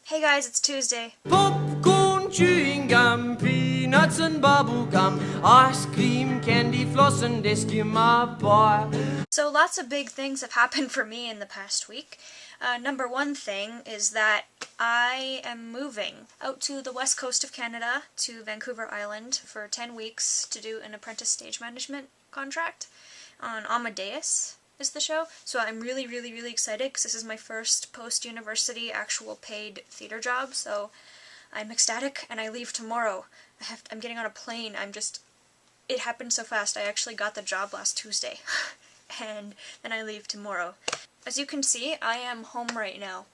Hey guys, it's Tuesday. Popcorn, chewing gum, peanuts and bubble gum, ice cream, candy, floss and Eskimo pie. So lots of big things have happened for me in the past week. Number one thing is that I am moving out to the west coast of Canada, to Vancouver Island, for 10 weeks to do an apprentice stage management contract on Amadeus is the show. So I'm really excited because this is my first post-university actual paid theater job, so I'm ecstatic, and I leave tomorrow. I'm getting on a plane. It happened so fast. I actually got the job last Tuesday. And then I leave tomorrow. As you can see, I am home right now.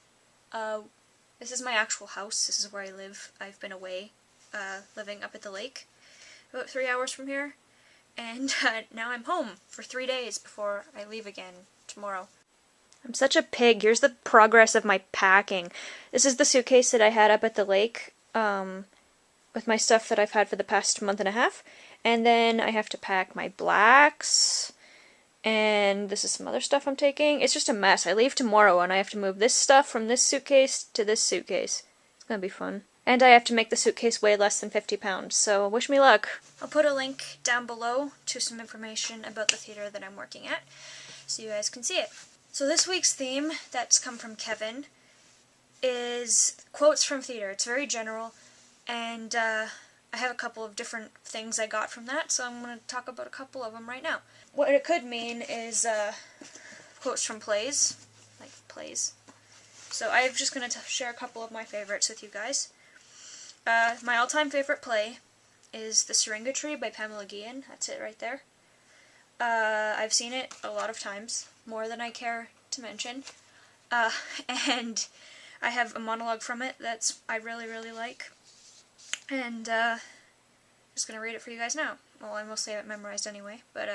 This is my actual house. This is where I live. I've been away, living up at the lake, about 3 hours from here. And now I'm home for 3 days before I leave again tomorrow. I'm such a pig. Here's the progress of my packing. This is the suitcase that I had up at the lake, with my stuff that I've had for the past month and a half. And then I have to pack my blacks, and this is some other stuff I'm taking. It's just a mess. I leave tomorrow and I have to move this stuff from this suitcase to this suitcase. It's gonna be fun. And I have to make the suitcase weigh less than 50 pounds, so wish me luck. I'll put a link down below to some information about the theater that I'm working at, so you guys can see it. So this week's theme, that's come from Kevin, is quotes from theater. It's very general, and I have a couple of different things I got from that, so I'm going to talk about a couple of them right now. What it could mean is quotes from plays, like plays. So I'm just going to share a couple of my favorites with you guys. My all-time favorite play is The Syringa Tree by Pamela Guillen. That's it right there. I've seen it a lot of times, more than I care to mention. And I have a monologue from it that's I really like. And I'm just going to read it for you guys now. Well, I mostly have it memorized anyway, but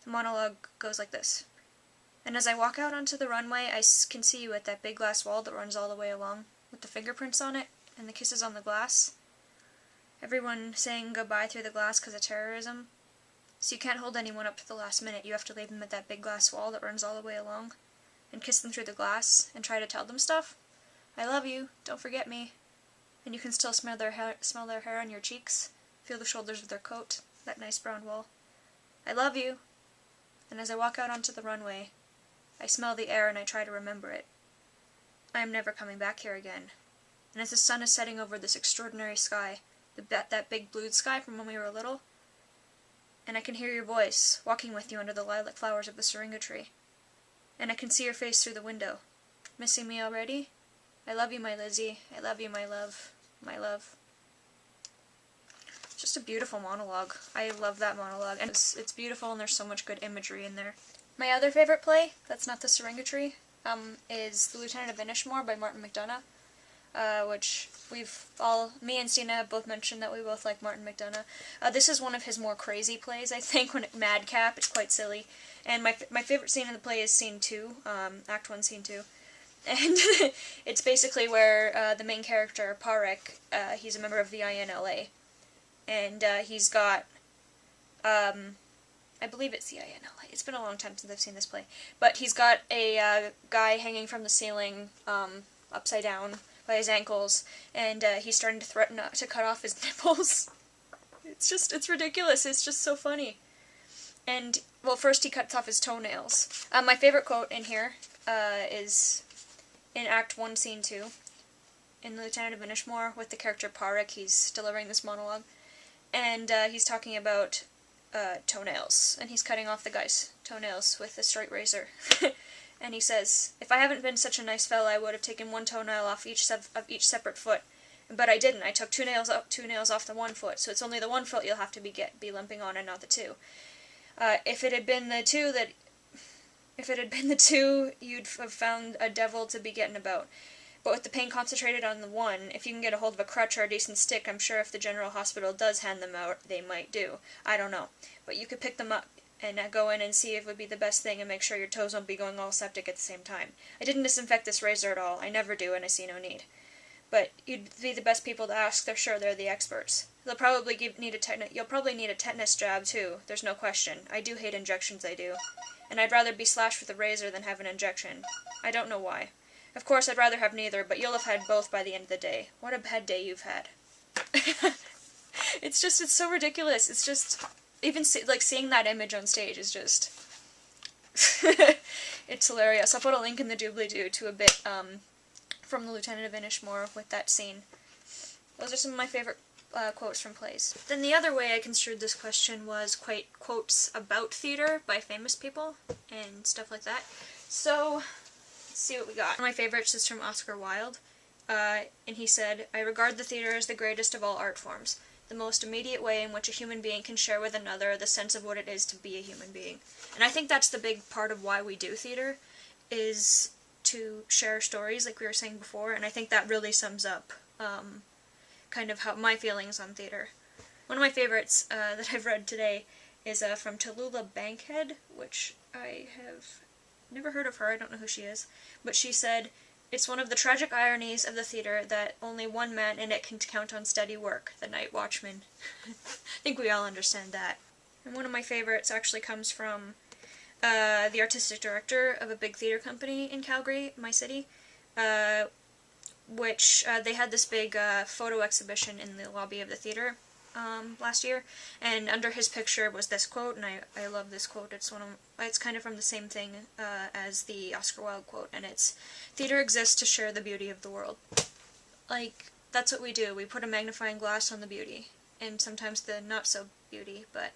the monologue goes like this. And as I walk out onto the runway, I can see you at that big glass wall that runs all the way along, with the fingerprints on it and the kisses on the glass. Everyone saying goodbye through the glass because of terrorism. So you can't hold anyone up to the last minute. You have to leave them at that big glass wall that runs all the way along, and kiss them through the glass, and try to tell them stuff. I love you, don't forget me. And you can still smell their hair on your cheeks, feel the shoulders of their coat, that nice brown wool. I love you. And as I walk out onto the runway, I smell the air and I try to remember it. I am never coming back here again. And as the sun is setting over this extraordinary sky, that big blue sky from when we were little, and I can hear your voice, walking with you under the lilac flowers of the syringa tree. And I can see your face through the window. Missing me already? I love you, my Lizzie. I love you, my love. My love. Just a beautiful monologue. I love that monologue. And it's beautiful, and there's so much good imagery in there. My other favorite play, that's not The Syringa Tree, is The Lieutenant of Inishmore by Martin McDonagh. Which me and Stina have both mentioned that we both like Martin McDonagh. This is one of his more crazy plays, I think, Madcap. It's quite silly. And my favorite scene in the play is Scene 2, Act 1, Scene 2. And it's basically where the main character, Parek, he's a member of the INLA. And he's got, I believe it's the INLA. It's been a long time since I've seen this play. But he's got a guy hanging from the ceiling, upside down, by his ankles, and he's starting to threaten to cut off his nipples. It's ridiculous. It's just so funny. And, well, first he cuts off his toenails. My favorite quote in here is in Act 1, Scene 2, in The Lieutenant of Inishmore, with the character Parek. He's delivering this monologue, and he's talking about toenails, and he's cutting off the guy's toenails with a straight razor. And he says, "If I haven't been such a nice fella, I would have taken one toenail off each separate foot. But I didn't. I took two nails off the one foot, so it's only the one foot you'll have to be limping on, and not the two. If it had been the two, you'd have found a devil to be getting about. But with the pain concentrated on the one, if you can get a hold of a crutch or a decent stick, I'm sure if the General Hospital does hand them out, they might do. I don't know. But you could pick them up and go in and see if it would be the best thing, and make sure your toes won't be going all septic at the same time. I didn't disinfect this razor at all. I never do, and I see no need. But you'd be the best people to ask. They're sure they're the experts. You'll probably need a tetanus jab too. There's no question. I do hate injections, I do. And I'd rather be slashed with a razor than have an injection. I don't know why. Of course, I'd rather have neither, but you'll have had both by the end of the day. What a bad day you've had. It's so ridiculous. It's just, even seeing that image on stage is just, it's hilarious. I'll put a link in the doobly-doo to a bit, from the Lieutenant of Inishmore with that scene. Those are some of my favorite quotes from plays. Then the other way I construed this question was quotes about theater by famous people and stuff like that. So, let's see what we got. One of my favorites is from Oscar Wilde, and he said, "I regard the theater as the greatest of all art forms, the most immediate way in which a human being can share with another the sense of what it is to be a human being." And I think that's the big part of why we do theater, is to share stories, like we were saying before, and I think that really sums up kind of how my feelings on theater. One of my favorites that I've read today is from Tallulah Bankhead, which I have never heard of her, I don't know who she is, but she said, "It's one of the tragic ironies of the theater that only one man in it can count on steady work, the night watchman." I think we all understand that. And one of my favorites actually comes from the artistic director of a big theater company in Calgary, my city, which they had this big photo exhibition in the lobby of the theater last year, and under his picture was this quote, and I love this quote. It's kind of from the same thing as the Oscar Wilde quote, and it's, "Theater exists to share the beauty of the world." Like, that's what we do. We put a magnifying glass on the beauty, and sometimes the not-so-beauty, but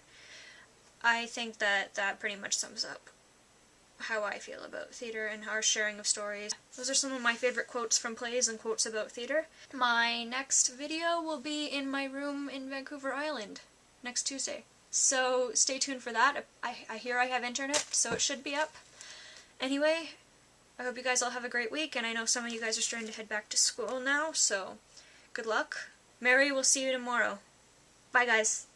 I think that that pretty much sums up how I feel about theater and our sharing of stories. Those are some of my favorite quotes from plays and quotes about theater. My next video will be in my room in Vancouver Island next Tuesday, so stay tuned for that. I hear I have internet, so it should be up. Anyway, I hope you guys all have a great week, and I know some of you guys are starting to head back to school now, so good luck. Mary, we'll see you tomorrow. Bye, guys.